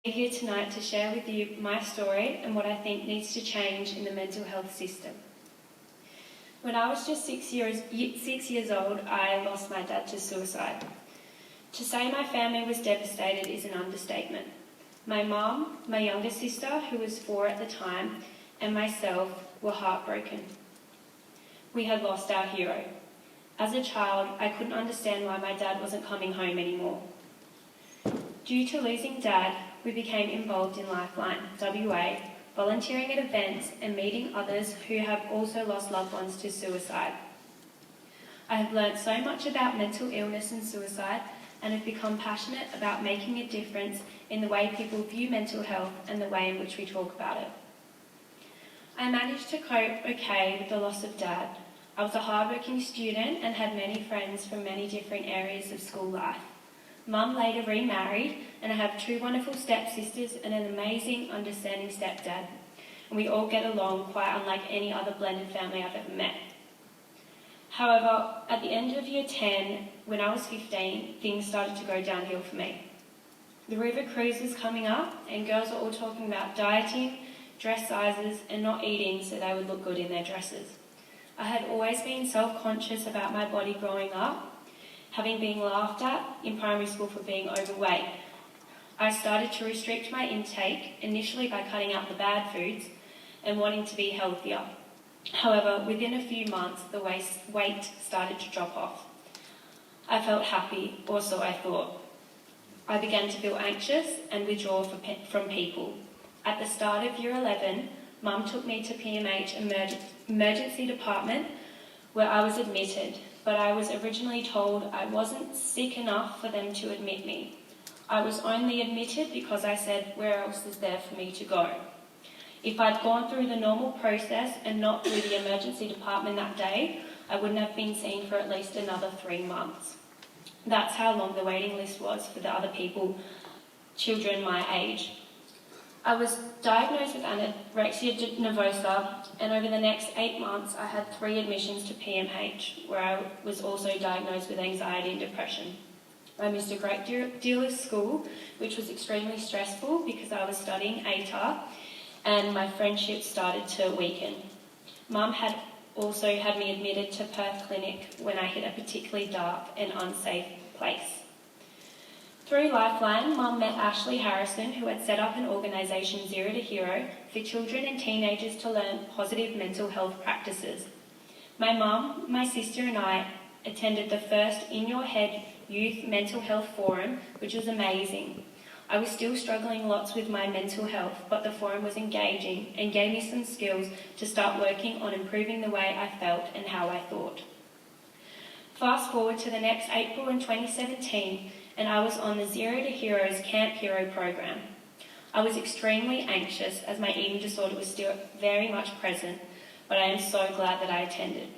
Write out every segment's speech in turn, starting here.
Here tonight to share with you my story and what I think needs to change in the mental health system. When I was just 6 years old, I lost my dad to suicide. To say my family was devastated is an understatement. My mum, my younger sister, who was 4 at the time, and myself were heartbroken. We had lost our hero. As a child, I couldn't understand why my dad wasn't coming home anymore. Due to losing Dad, we became involved in Lifeline WA, volunteering at events and meeting others who have also lost loved ones to suicide. I have learnt so much about mental illness and suicide and have become passionate about making a difference in the way people view mental health and the way in which we talk about it. I managed to cope okay with the loss of Dad. I was a hardworking student and had many friends from many different areas of school life. Mum later remarried, and I have 2 wonderful stepsisters and an amazing, understanding stepdad. And we all get along quite unlike any other blended family I've ever met. However, at the end of year 10, when I was 15, things started to go downhill for me. The river cruise was coming up, and girls were all talking about dieting, dress sizes, and not eating so they would look good in their dresses. I had always been self-conscious about my body growing up, having been laughed at in primary school for being overweight. I started to restrict my intake, initially by cutting out the bad foods and wanting to be healthier. However, within a few months, the weight started to drop off. I felt happy, or so I thought. I began to feel anxious and withdraw from people. At the start of year 11, Mum took me to PMH emergency department where I was admitted, but I was originally told I wasn't sick enough for them to admit me. I was only admitted because I said, where else is there for me to go? If I'd gone through the normal process and not through the emergency department that day, I wouldn't have been seen for at least another 3 months. That's how long the waiting list was for the other children my age. I was diagnosed with anorexia nervosa, and over the next 8 months I had 3 admissions to PMH, where I was also diagnosed with anxiety and depression. I missed a great deal of school, which was extremely stressful because I was studying ATAR, and my friendships started to weaken. Mum had also had me admitted to Perth Clinic when I hit a particularly dark and unsafe place. Through Lifeline, Mum met Ashley Harrison, who had set up an organisation, Zero to Hero, for children and teenagers to learn positive mental health practices. My mum, my sister and I attended the first In Your Head Youth Mental Health Forum, which was amazing. I was still struggling lots with my mental health, but the forum was engaging and gave me some skills to start working on improving the way I felt and how I thought. Fast forward to the next April in 2017, and I was on the Zero to Heroes Camp Hero program. I was extremely anxious as my eating disorder was still very much present, but I am so glad that I attended.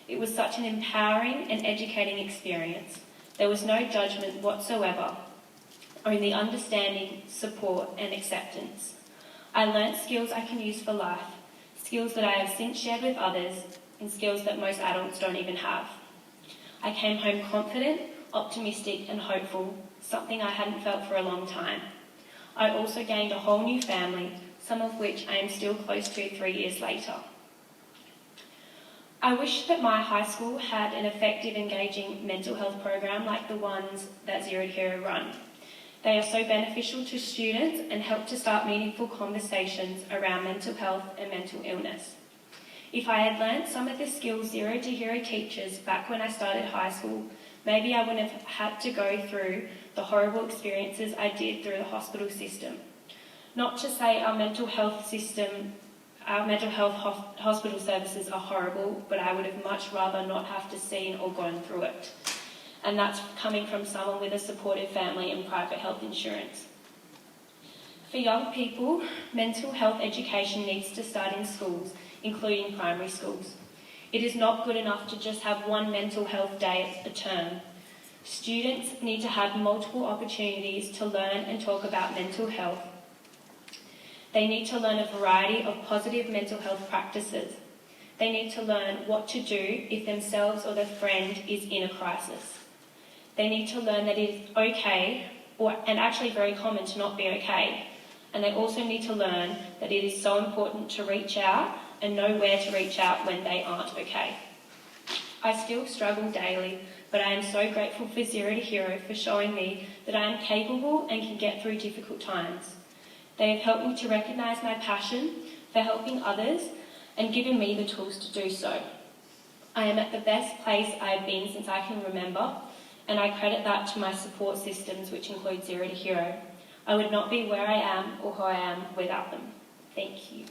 It was such an empowering and educating experience. There was no judgment whatsoever, only understanding, support and acceptance. I learnt skills I can use for life, skills that I have since shared with others, and skills that most adults don't even have. I came home confident, optimistic and hopeful, something I hadn't felt for a long time. I also gained a whole new family, some of which I am still close to 3 years later. I wish that my high school had an effective, engaging mental health program like the ones that Zero to Hero run. They are so beneficial to students and help to start meaningful conversations around mental health and mental illness. If I had learnt some of the skills Zero to Hero teaches back when I started high school, maybe I wouldn't have had to go through the horrible experiences I did through the hospital system. Not to say our mental health hospital services are horrible, but I would have much rather not have to seen or gone through it. And that's coming from someone with a supportive family and private health insurance. For young people, mental health education needs to start in schools, including primary schools. It is not good enough to just have one mental health day a term. Students need to have multiple opportunities to learn and talk about mental health. They need to learn a variety of positive mental health practices. They need to learn what to do if themselves or their friend is in a crisis. They need to learn that it is okay and actually very common to not be okay. And they also need to learn that it is so important to reach out and know where to reach out when they aren't okay. I still struggle daily, but I am so grateful for Zero to Hero for showing me that I am capable and can get through difficult times. They have helped me to recognise my passion for helping others and given me the tools to do so. I am at the best place I have been since I can remember, and I credit that to my support systems, which include Zero to Hero. I would not be where I am or who I am without them. Thank you.